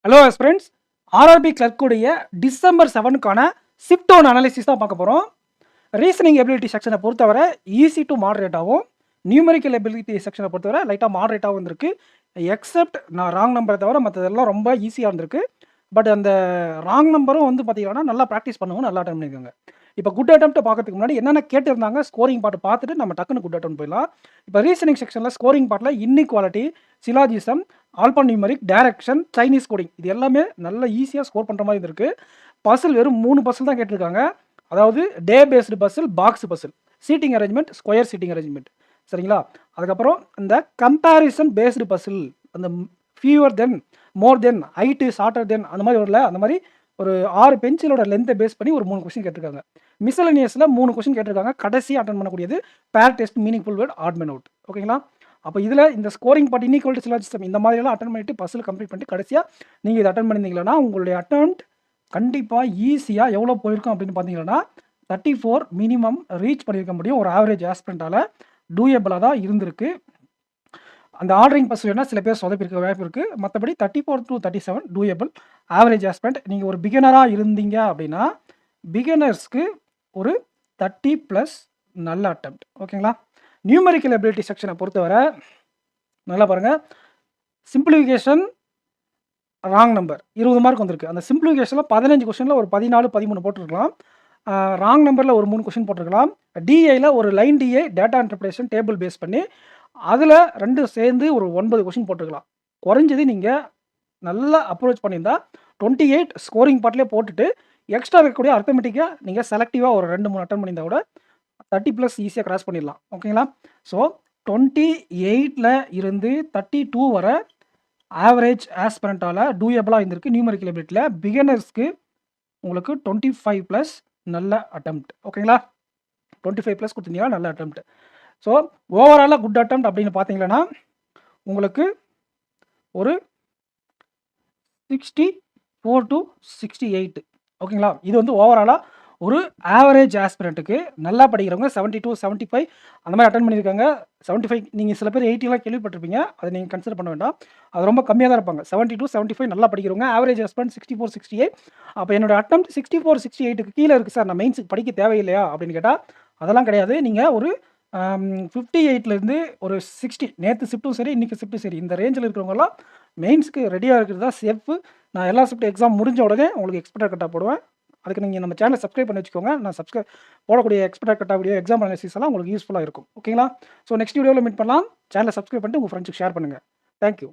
Hello friends, RRB கிளர்க்குடைய December 7க்கான shift one analysis தான் பார்க்க போகிறோம். ரீசனிங் எபிலிட்டி செக்ஷனை பொறுத்தவரை ஈஸி டு மாடரேட்டாகவும், நியூமெரிக்கல் எபிலிட்டி செக்ஷனை பொறுத்தவரை லைட்டாக மாடரேட்டாகவும் இருந்திருக்கு. எக்ஸப்ட் நான் ராங் நம்பரை தவிர மற்றதெல்லாம் ரொம்ப ஈஸியாக இருந்திருக்கு. பட் அந்த ராங் நம்பரும் வந்து பார்த்தீங்கன்னா நல்லா ப்ராக்டிஸ் பண்ணுவோம், நல்லா அட்டன் பண்ணிக்கோங்க. இப்போ குட் அட்டெம்ப்ட் பார்க்கறதுக்கு முன்னாடி என்னென்ன கேட்டிருந்தாங்க ஸ்கோரிங் பார்ட் பார்த்துட்டு நம்ம டக்குன்னு குட் அட்டெம்ப்ட் போயிடலாம். இப்போ ரீசனிங் செக்ஷனில் ஸ்கோரிங் பார்ட்டில் inequality, syllogism, alpha numeric, direction, Chinese coding இது எல்லாமே நல்ல ஈஸியாக ஸ்கோர் பண்ணுற மாதிரி இருந்திருக்கு. பசில் வெறும் 3 பசில் தான் கேட்டிருக்காங்க. அதாவது day based puzzle, box puzzle, seating arrangement, square seating arrangement, சரிங்களா? அதுக்கப்புறம் இந்த கம்பேரிசன் பேஸ்டு பசில், அந்த fewer than, more than, height shorter than அந்த மாதிரி வரல. அந்த மாதிரி ஒரு 6 பென்சிலோட லென்த்தை பேஸ் பண்ணி ஒரு 3 கொஸ்டின் கேட்டிருக்காங்க. மிஸ்சலேனியஸில் 3 கொஸ்டின் கேட்டிருக்காங்க. கடைசி அட்டன் பண்ணக்கூடியது பேர் test, meaningful word, odd man out. ஓகேங்களா? அப்போ இதில் இந்த ஸ்கோரிங் பார்ட் இன்இக்வாலிட்டி, சிலாஜிசம் இந்த மாதிரியெல்லாம் அட்டன் பண்ணிட்டு பசில் கம்ப்ளீட் பண்ணிட்டு கடைசியாக நீங்கள் இதை அட்டன் பண்ணியிருந்தீங்கன்னா உங்களுடைய அட்டெம்ப்ட் கண்டிப்பாக ஈஸியாக எவ்வளோ போயிருக்கும் அப்படின்னு பார்த்தீங்கன்னா 34 மினிமம் ரீச் பண்ணியிருக்க முடியும். ஒரு ஆவரேஜ் ஆஸ்பிரண்டால் டூயபிளாக தான் இருந்திருக்கு. அந்த ஆர்டரிங் பஸ் வேணால் சில பேர் சொதப்பிருக்க வாய்ப்பு இருக்குது. மற்றபடி 34 to 37 டூயபிள் ஆவரேஜ் ஆஸ்பிரண்ட். நீங்கள் ஒரு பிகினராக இருந்தீங்க அப்படின்னா பிகினர்ஸ்க்கு ஒரு 30+ நல்ல அட்டெம்ப்ட். ஓகேங்களா? நியூமெரிக்கல் எபிலிட்டி செக்ஷனை பொறுத்தவரை நல்லா பாருங்கள். சிம்பிளிஃபிகேஷன் ராங் நம்பர் 20 மார்க் வந்திருக்கு. அந்த சிம்பிளிஃபிகேஷனில் 15 கொஸ்டினில் ஒரு 14, 13 போட்டிருக்கலாம். ராங் நம்பரில் ஒரு 3 கொஸ்டின் போட்டிருக்கலாம். டிஐயில் ஒரு line DI data interpretation table base பண்ணி அதில் 2 சேர்ந்து ஒரு 9 கொஸ்டின் போட்டிருக்கலாம். குறைஞ்சது நீங்கள் நல்லா அப்ரோச் பண்ணியிருந்தா 28 ஸ்கோரிங் பார்ட்லேயே போட்டுட்டு எக்ஸ்ட்ரா இருக்கக்கூடிய அர்த்தமெட்டிக்காக நீங்கள் செலக்டிவாக ஒரு 2-3 அட்டன் பண்ணியிருந்தா கூட 30+ ஈஸியாக கிராஸ் பண்ணிடலாம். ஓகேங்களா? ஸோ 28ல் இருந்து 32 வரை ஆவரேஜ் ஆஸ்பிரண்டால் டூயபிளாக இருந்திருக்கு. நியூமெரிக்கல் எபிலிட்டியில் பிகினர்ஸ்க்கு உங்களுக்கு 25+ நல்ல அட்டெம்ப்ட். ஓகேங்களா? 25+ கொடுத்தீங்கன்னா நல்ல அட்டெம்ப்ட். ஸோ ஓவராலாக குட் அட்டெம்ப்ட் அப்படின்னு பார்த்தீங்கன்னா உங்களுக்கு ஒரு 64 to 68. ஓகேங்களா? இது வந்து ஓவராலாக ஒரு ஆவரேஜ் ஆஸ்பிரண்ட்டுக்கு நல்லா படிக்கிறவங்க 72, 75 அந்த மாதிரி அட்டன் பண்ணியிருக்காங்க. 75 நீங்கள் சில பேர் 80 கேள்விப்பட்டிருப்பீங்க. அதை நீங்கள் கன்சிடர் பண்ண வேண்டாம். அது ரொம்ப கம்மியாக தான் இருப்பாங்க. 72, 75 நல்லா படிக்கிறவங்க. Average aspirant 64, 68. அப்போ என்னோட அட்டெம்ப்ட் 64, 68க்கு கீழே இருக்குது சார், நான் மெயின்ஸுக்கு படிக்க தேவையில்லையா அப்படின்னு கேட்டால் அதெல்லாம் கிடையாது. நீங்கள் ஒரு 58லேருந்து ஒரு 60 நேற்று ஷிஃப்ட்டும் சரி, இன்றைக்கி ஷிஃப்ட்டும் சரி, இந்த ரேஞ்சில் இருக்கிறவங்கலாம் மெயின்ஸ்க்கு ரெடியாக இருக்கிறது தான் சேஃபு. நான் எல்லா ஷிஃப்ட் எக்ஸாம் முடிஞ்ச உடனே உங்களுக்கு எக்ஸ்பெக்டட் கட்டாக போடுவேன். அதுக்கு நீங்கள் நம்ம சேனலை சப்ஸ்கிரைப் பண்ணி வச்சுக்கோங்க. நான் போடக்கூடிய எக்ஸ்பெக்டட் கட்டா வீடியோ, எக்ஸாம் அனாலிசிஸ் எல்லாம் உங்களுக்கு யூஸ்ஃபுல்லாக இருக்கும். ஓகேங்களா? ஸோ நெக்ஸ்ட் வீடியோவில் மீட் பண்ணலாம். சேனலை சப்ஸ்கிரைப் பண்ணிட்டு உங்கள் ஃப்ரெண்ட்ஸுக்கு ஷேர் பண்ணுங்கள். தேங்க்யூ.